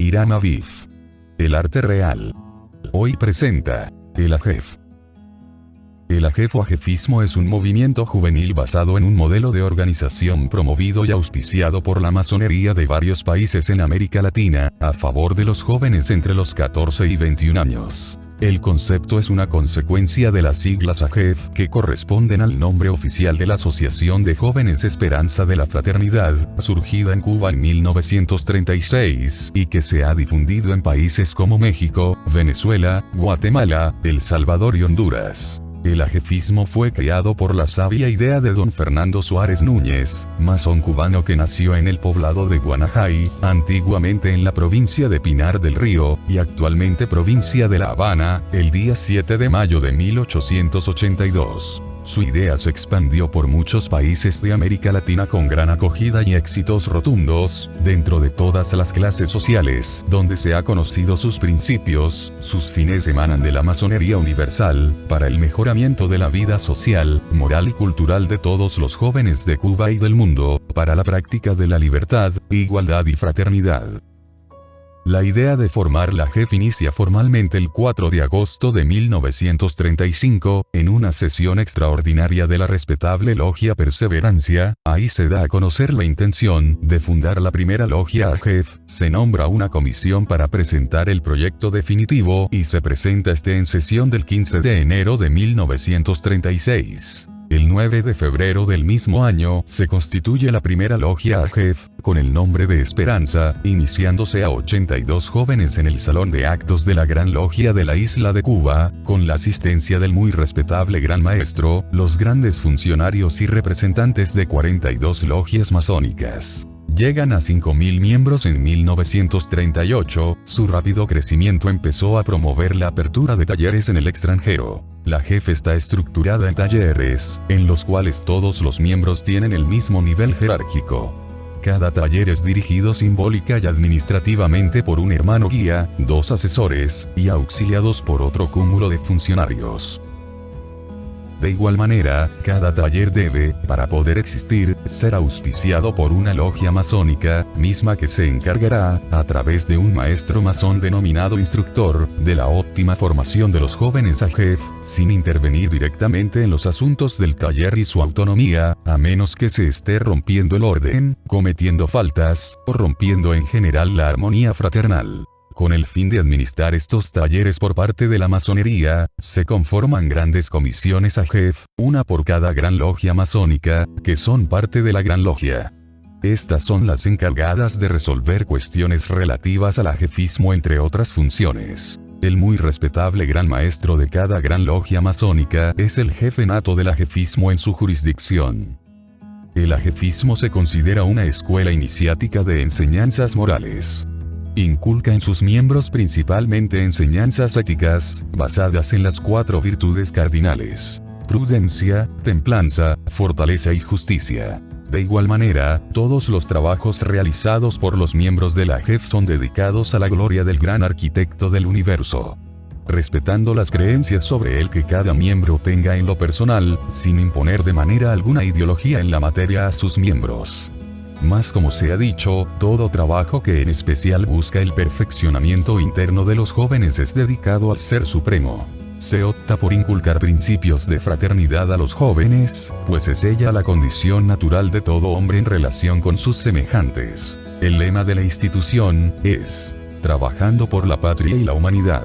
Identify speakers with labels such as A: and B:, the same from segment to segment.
A: Irán Aviv. El arte real. Hoy presenta el AJEF. El AJEF o ajefismo es un movimiento juvenil basado en un modelo de organización promovido y auspiciado por la masonería de varios países en América Latina, a favor de los jóvenes entre los 14 y 21 años. El concepto es una consecuencia de las siglas AJEF, que corresponden al nombre oficial de la Asociación de Jóvenes Esperanza de la Fraternidad, surgida en Cuba en 1936, y que se ha difundido en países como México, Venezuela, Guatemala, El Salvador y Honduras. El ajefismo fue creado por la sabia idea de don Fernando Suárez Núñez, masón cubano que nació en el poblado de Guanajay, antiguamente en la provincia de Pinar del Río, y actualmente provincia de La Habana, el día 7 de mayo de 1882. Su idea se expandió por muchos países de América Latina con gran acogida y éxitos rotundos, dentro de todas las clases sociales, donde se ha conocido sus principios. Sus fines emanan de la masonería universal, para el mejoramiento de la vida social, moral y cultural de todos los jóvenes de Cuba y del mundo, para la práctica de la libertad, igualdad y fraternidad. La idea de formar la AJEF inicia formalmente el 4 de agosto de 1935, en una sesión extraordinaria de la respetable logia Perseverancia. Ahí se da a conocer la intención de fundar la primera logia AJEF, se nombra una comisión para presentar el proyecto definitivo y se presenta en sesión del 15 de enero de 1936. El 9 de febrero del mismo año, se constituye la primera logia AJEF, con el nombre de Esperanza, iniciándose a 82 jóvenes en el Salón de Actos de la Gran Logia de la Isla de Cuba, con la asistencia del muy respetable Gran Maestro, los grandes funcionarios y representantes de 42 logias masónicas. Llegan a 5.000 miembros en 1938, su rápido crecimiento empezó a promover la apertura de talleres en el extranjero. La AJEF está estructurada en talleres, en los cuales todos los miembros tienen el mismo nivel jerárquico. Cada taller es dirigido simbólica y administrativamente por un hermano guía, 2 asesores, y auxiliados por otro cúmulo de funcionarios. De igual manera, cada taller debe, para poder existir, ser auspiciado por una logia masónica, misma que se encargará, a través de un maestro masón denominado instructor, de la óptima formación de los jóvenes AJEF, sin intervenir directamente en los asuntos del taller y su autonomía, a menos que se esté rompiendo el orden, cometiendo faltas, o rompiendo en general la armonía fraternal. Con el fin de administrar estos talleres por parte de la masonería, se conforman grandes comisiones AJEF, una por cada gran logia masónica, que son parte de la gran logia. Estas son las encargadas de resolver cuestiones relativas al ajefismo entre otras funciones. El muy respetable gran maestro de cada gran logia masónica es el jefe nato del ajefismo en su jurisdicción. El ajefismo se considera una escuela iniciática de enseñanzas morales. Inculca en sus miembros principalmente enseñanzas éticas, basadas en las 4 virtudes cardinales: prudencia, templanza, fortaleza y justicia. De igual manera, todos los trabajos realizados por los miembros de la AJEF son dedicados a la gloria del gran arquitecto del universo, respetando las creencias sobre él que cada miembro tenga en lo personal, sin imponer de manera alguna ideología en la materia a sus miembros. Mas como se ha dicho, todo trabajo que en especial busca el perfeccionamiento interno de los jóvenes es dedicado al Ser Supremo. Se opta por inculcar principios de fraternidad a los jóvenes, pues es ella la condición natural de todo hombre en relación con sus semejantes. El lema de la institución es: trabajando por la patria y la humanidad.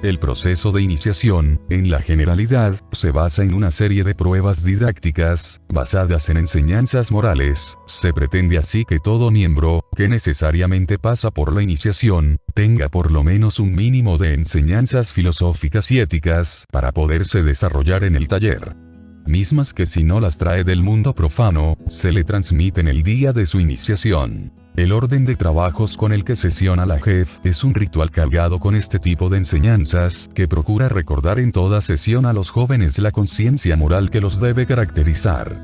A: El proceso de iniciación, en la generalidad, se basa en una serie de pruebas didácticas, basadas en enseñanzas morales. Se pretende así que todo miembro, que necesariamente pasa por la iniciación, tenga por lo menos un mínimo de enseñanzas filosóficas y éticas, para poderse desarrollar en el taller. Mismas que si no las trae del mundo profano, se le transmiten el día de su iniciación. El orden de trabajos con el que sesiona la AJEF es un ritual cargado con este tipo de enseñanzas, que procura recordar en toda sesión a los jóvenes la conciencia moral que los debe caracterizar.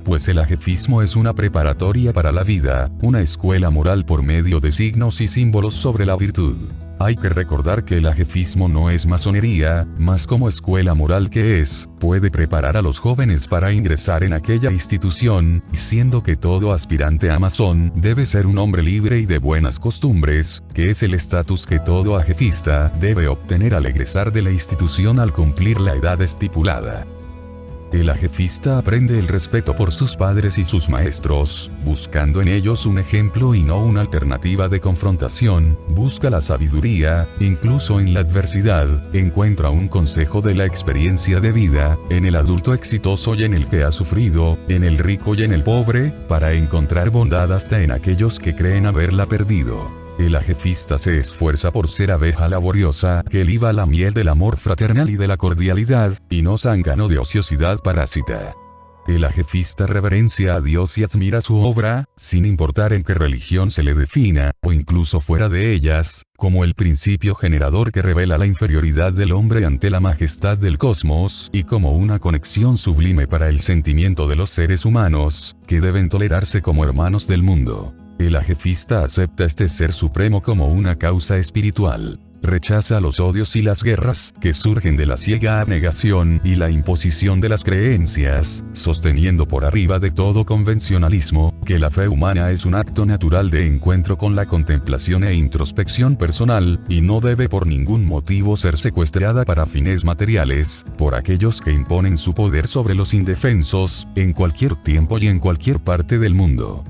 A: Pues el ajefismo es una preparatoria para la vida, una escuela moral por medio de signos y símbolos sobre la virtud. Hay que recordar que el ajefismo no es masonería, más como escuela moral que es, puede preparar a los jóvenes para ingresar en aquella institución, siendo que todo aspirante a masón debe ser un hombre libre y de buenas costumbres, que es el estatus que todo ajefista debe obtener al egresar de la institución al cumplir la edad estipulada. El ajefista aprende el respeto por sus padres y sus maestros, buscando en ellos un ejemplo y no una alternativa de confrontación, busca la sabiduría, incluso en la adversidad, encuentra un consejo de la experiencia de vida, en el adulto exitoso y en el que ha sufrido, en el rico y en el pobre, para encontrar bondad hasta en aquellos que creen haberla perdido. El ajefista se esfuerza por ser abeja laboriosa, que liba la miel del amor fraternal y de la cordialidad, y no zángano de ociosidad parásita. El ajefista reverencia a Dios y admira su obra, sin importar en qué religión se le defina, o incluso fuera de ellas, como el principio generador que revela la inferioridad del hombre ante la majestad del cosmos, y como una conexión sublime para el sentimiento de los seres humanos, que deben tolerarse como hermanos del mundo. El ajefista acepta este ser supremo como una causa espiritual. Rechaza los odios y las guerras que surgen de la ciega abnegación y la imposición de las creencias, sosteniendo por arriba de todo convencionalismo, que la fe humana es un acto natural de encuentro con la contemplación e introspección personal, y no debe por ningún motivo ser secuestrada para fines materiales, por aquellos que imponen su poder sobre los indefensos, en cualquier tiempo y en cualquier parte del mundo.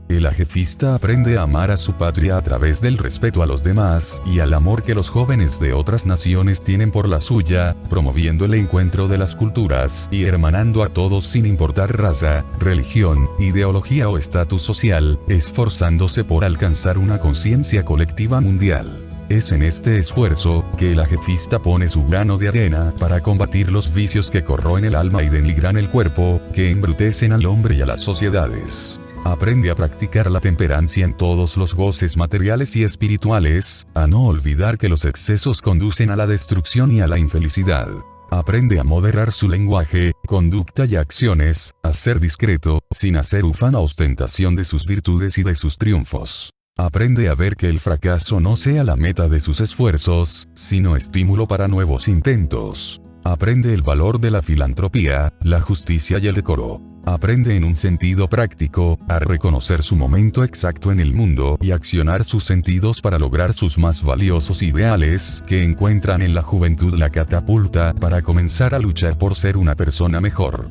A: El ajefista aprende a amar a su patria a través del respeto a los demás y al amor que los jóvenes de otras naciones tienen por la suya, promoviendo el encuentro de las culturas y hermanando a todos sin importar raza, religión, ideología o estatus social, esforzándose por alcanzar una conciencia colectiva mundial. Es en este esfuerzo que el ajefista pone su grano de arena para combatir los vicios que corroen el alma y denigran el cuerpo, que embrutecen al hombre y a las sociedades. Aprende a practicar la temperancia en todos los goces materiales y espirituales, a no olvidar que los excesos conducen a la destrucción y a la infelicidad. Aprende a moderar su lenguaje, conducta y acciones, a ser discreto, sin hacer ufana ostentación de sus virtudes y de sus triunfos. Aprende a ver que el fracaso no sea la meta de sus esfuerzos, sino estímulo para nuevos intentos. Aprende el valor de la filantropía, la justicia y el decoro. Aprende en un sentido práctico, a reconocer su momento exacto en el mundo y accionar sus sentidos para lograr sus más valiosos ideales, que encuentran en la juventud la catapulta para comenzar a luchar por ser una persona mejor.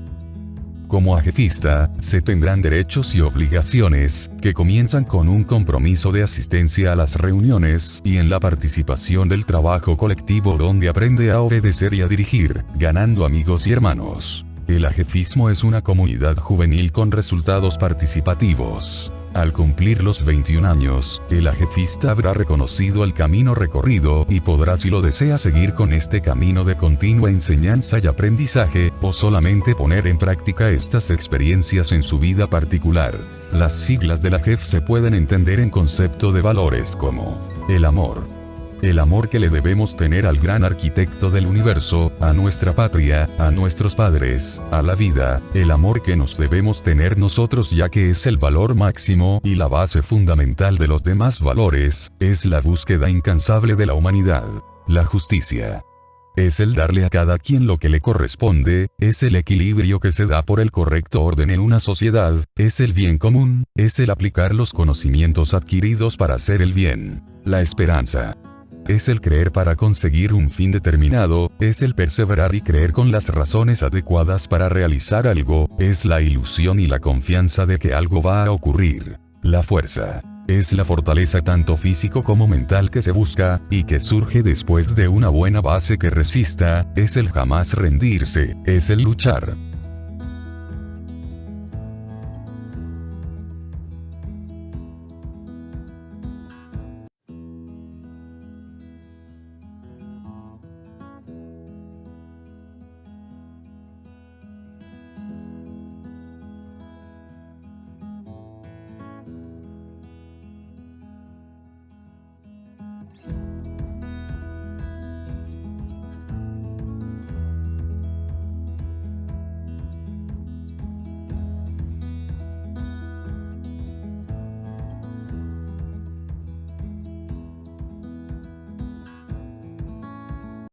A: Como ajefista, se tendrán derechos y obligaciones, que comienzan con un compromiso de asistencia a las reuniones y en la participación del trabajo colectivo donde aprende a obedecer y a dirigir, ganando amigos y hermanos. El ajefismo es una comunidad juvenil con resultados participativos. Al cumplir los 21 años, el ajefista habrá reconocido el camino recorrido y podrá, si lo desea, seguir con este camino de continua enseñanza y aprendizaje, o solamente poner en práctica estas experiencias en su vida particular. Las siglas de la AJEF se pueden entender en concepto de valores como el amor. El amor que le debemos tener al gran arquitecto del universo, a nuestra patria, a nuestros padres, a la vida, el amor que nos debemos tener nosotros ya que es el valor máximo y la base fundamental de los demás valores, es la búsqueda incansable de la humanidad, la justicia. Es el darle a cada quien lo que le corresponde, es el equilibrio que se da por el correcto orden en una sociedad, es el bien común, es el aplicar los conocimientos adquiridos para hacer el bien, la esperanza. Es el creer para conseguir un fin determinado, es el perseverar y creer con las razones adecuadas para realizar algo, es la ilusión y la confianza de que algo va a ocurrir. La fuerza. Es la fortaleza tanto físico como mental que se busca, y que surge después de una buena base que resista, es el jamás rendirse, es el luchar.